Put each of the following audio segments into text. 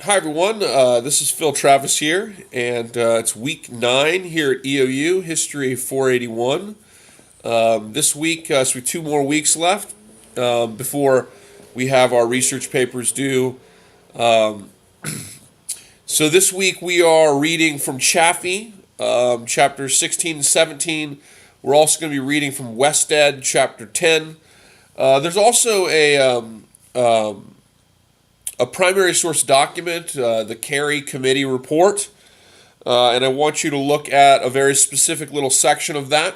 Hi everyone, this is Phil Travis here, and it's week 9 here at EOU, History 481. This week, so we have 2 more weeks left before we have our research papers due. So this week we are reading from Chaffee, chapters 16 and 17. We're also going to be reading from Wested, chapter 10. There's also a primary source document, the Carey Committee Report, and I want you to look at a very specific little section of that.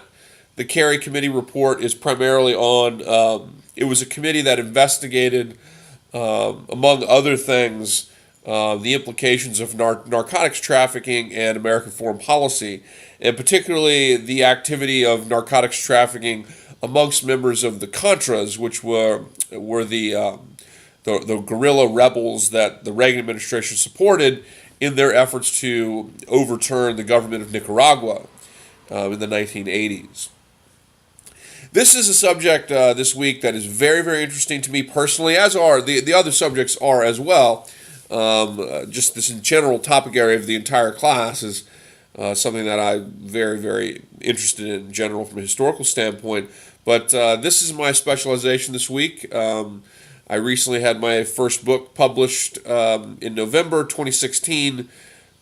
The Carey Committee Report is primarily on, it was a committee that investigated, among other things, the implications of narcotics trafficking and American foreign policy, and particularly the activity of narcotics trafficking amongst members of the Contras, which were the guerrilla rebels that the Reagan administration supported in their efforts to overturn the government of Nicaragua in the 1980s. This is a subject this week that is very, very interesting to me personally, as are the other subjects are as well. Just this general topic area of the entire class is something that I'm very, very interested in general from a historical standpoint. But this is my specialization this week. I recently had my first book published in November 2016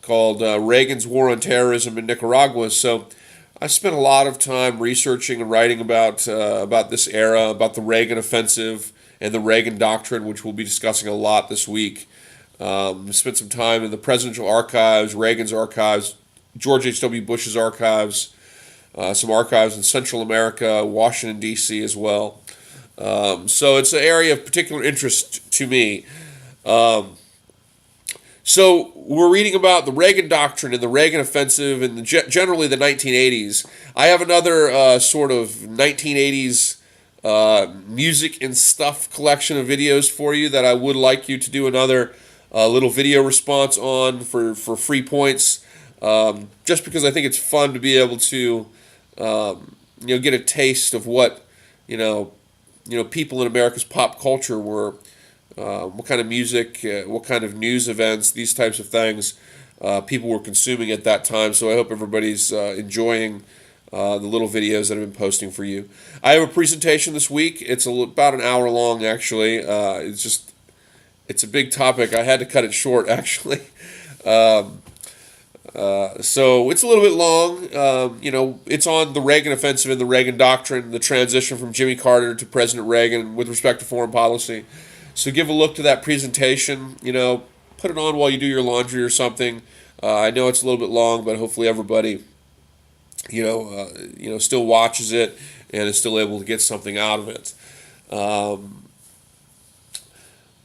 called Reagan's War on Terrorism in Nicaragua. So I spent a lot of time researching and writing about this era, about the Reagan offensive and the Reagan doctrine, which we'll be discussing a lot this week. Spent some time in the presidential archives, Reagan's archives, George H.W. Bush's archives, some archives in Central America, Washington, D.C. as well. So it's an area of particular interest to me. So we're reading about the Reagan doctrine and the Reagan offensive and generally the 1980s. I have another sort of 1980s music and stuff collection of videos for you that I would like you to do another little video response on for free points. Just because I think it's fun to be able to get a taste of what people in America's pop culture were, what kind of music, what kind of news events, these types of things people were consuming at that time. So I hope everybody's enjoying the little videos that I've been posting for you. I have a presentation this week. It's about an hour long, actually. It's a big topic. I had to cut it short, actually. So it's a little bit long. It's on the Reagan offensive and the Reagan doctrine, the transition from Jimmy Carter to President Reagan with respect to foreign policy. So give a look to that presentation. Put it on while you do your laundry or something. I know it's a little bit long, but hopefully everybody, still watches it and is still able to get something out of it.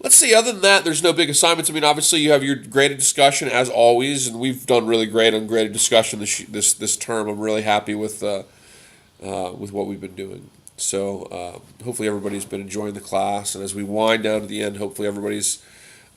Let's see, other than that, there's no big assignments. I mean, obviously you have your graded discussion as always, and we've done really great on graded discussion this term. I'm really happy with what we've been doing. So hopefully everybody's been enjoying the class, and as we wind down to the end, hopefully everybody's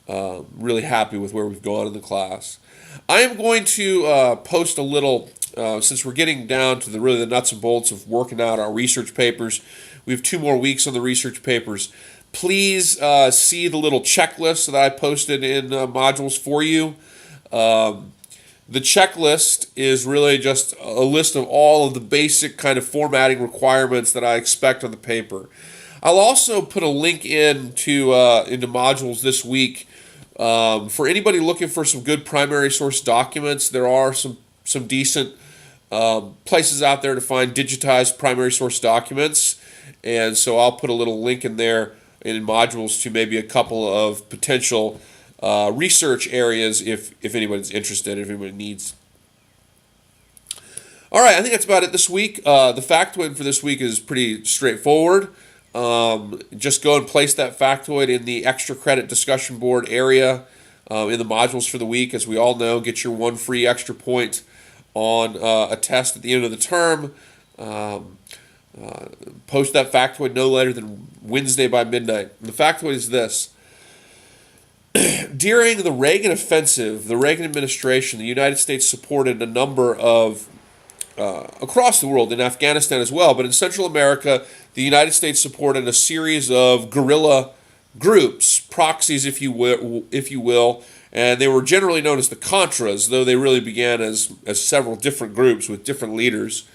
really happy with where we've gone in the class. I am going to post a little, since we're getting down to the nuts and bolts of working out our research papers. We have 2 more weeks on the research papers. Please see the little checklist that I posted in modules for you. The checklist is really just a list of all of the basic kind of formatting requirements that I expect on the paper. I'll also put a link into modules this week for anybody looking for some good primary source documents. There are some decent places out there to find digitized primary source documents, and so I'll put a little link in there in modules to maybe a couple of potential research areas if anybody's interested, if anybody needs. All right, I think that's about it this week. The factoid for this week is pretty straightforward. Just go and place that factoid in the extra credit discussion board area in the modules for the week. As we all know, get your 1 free extra point on a test at the end of the term. Post that factoid no later than Wednesday by midnight. And the factoid is this. During the Reagan offensive, the Reagan administration, the United States supported a number of, across the world, in Afghanistan as well, but in Central America, the United States supported a series of guerrilla groups, proxies, if you will, and they were generally known as the Contras, though they really began as several different groups with different leaders.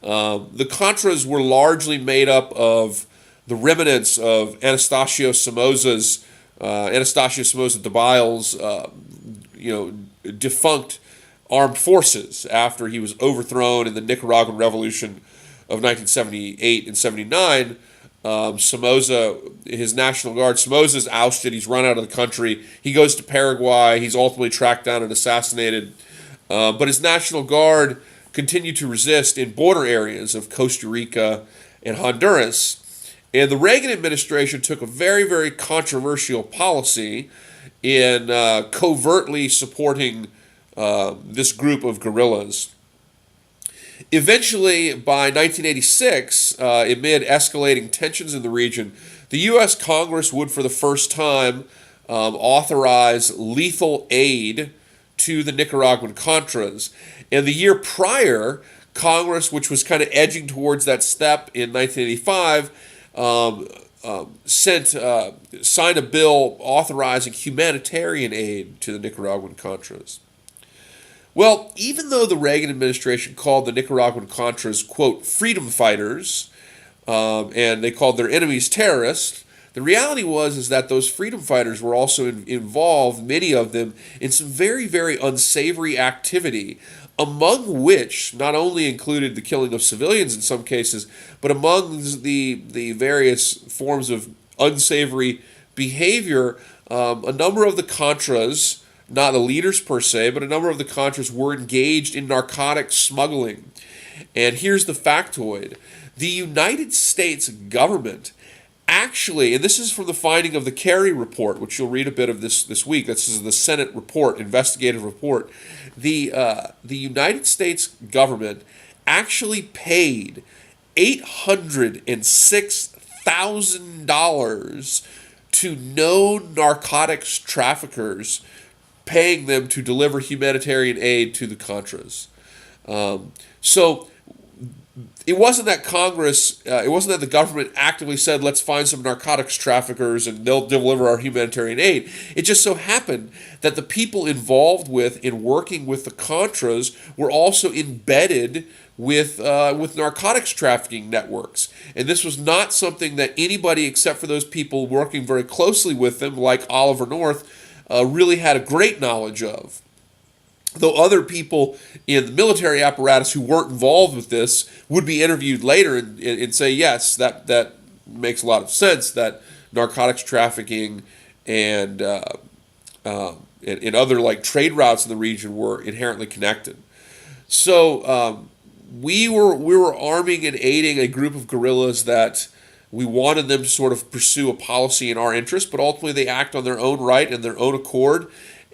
The Contras were largely made up of the remnants of Anastasio Somoza Debaille's, defunct armed forces after he was overthrown in the Nicaraguan Revolution of 1978 and 79. Somoza, his National Guard, Somoza's ousted. He's run out of the country. He goes to Paraguay. He's ultimately tracked down and assassinated. But his National Guard continued to resist in border areas of Costa Rica and Honduras. And the Reagan administration took a very, very controversial policy in covertly supporting this group of guerrillas. Eventually, by 1986, amid escalating tensions in the region, the U.S. Congress would, for the first time, authorize lethal aid to the Nicaraguan Contras. And the year prior, Congress, which was kind of edging towards that step in 1985, signed a bill authorizing humanitarian aid to the Nicaraguan Contras. Well, even though the Reagan administration called the Nicaraguan Contras, quote, freedom fighters, and they called their enemies terrorists, the reality is that those freedom fighters were also involved, many of them, in some very, very unsavory activity, among which not only included the killing of civilians in some cases, but among the various forms of unsavory behavior, a number of the Contras, not the leaders per se, but a number of the Contras were engaged in narcotic smuggling. And here's the factoid. The United States government actually, and this is from the finding of the Kerry Report, which you'll read a bit of this week. This is the Senate report, investigative report. The United States government actually paid $806,000 to known narcotics traffickers, paying them to deliver humanitarian aid to the Contras. So it wasn't that it wasn't that the government actively said, let's find some narcotics traffickers and they'll deliver our humanitarian aid. It just so happened that the people involved in working with the Contras were also embedded with narcotics trafficking networks. And this was not something that anybody except for those people working very closely with them, like Oliver North, really had a great knowledge of. Though other people in the military apparatus who weren't involved with this would be interviewed later and say, yes, that makes a lot of sense, that narcotics trafficking and other like trade routes in the region were inherently connected. So we were arming and aiding a group of guerrillas that we wanted them to sort of pursue a policy in our interest, but ultimately they act on their own right and their own accord.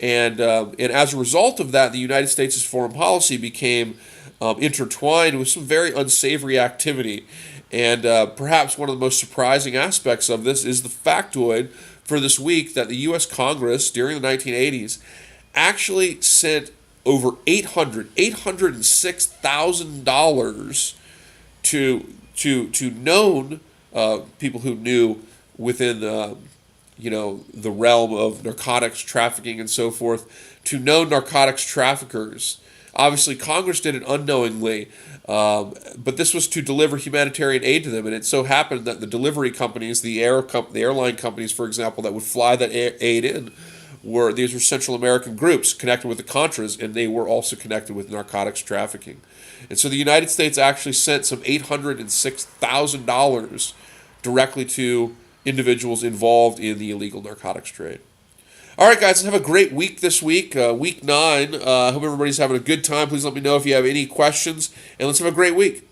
And as a result of that, the United States' foreign policy became intertwined with some very unsavory activity. And perhaps one of the most surprising aspects of this is the factoid for this week that the U.S. Congress during the 1980s actually sent over $806,000 to known people who knew within the realm of narcotics trafficking and so forth, to known narcotics traffickers. Obviously, Congress did it unknowingly, but this was to deliver humanitarian aid to them. And it so happened that the delivery companies, the airline companies, for example, that would fly that aid in, these were Central American groups connected with the Contras, and they were also connected with narcotics trafficking. And so the United States actually sent some $806,000 directly to individuals involved in the illegal narcotics trade. All right, guys, let's have a great week this week, week 9. I hope everybody's having a good time. Please let me know if you have any questions, and let's have a great week.